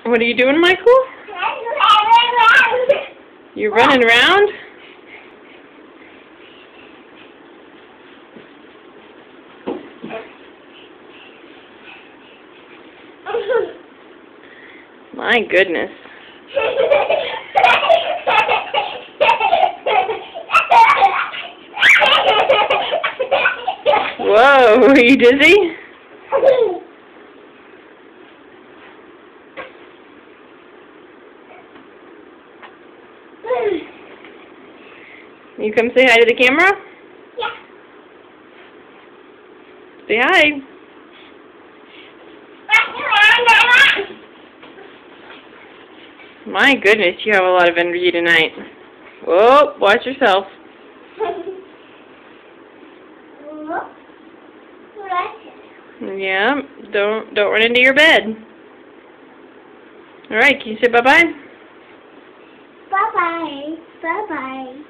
What are you doing, Michael? You're running around? My goodness. Whoa, are you dizzy? You come say hi to the camera? Yeah. Say hi. My goodness, you have a lot of energy tonight. Whoa, watch yourself. Yeah, don't run into your bed. All right, can you say bye-bye? Bye-bye. Bye-bye.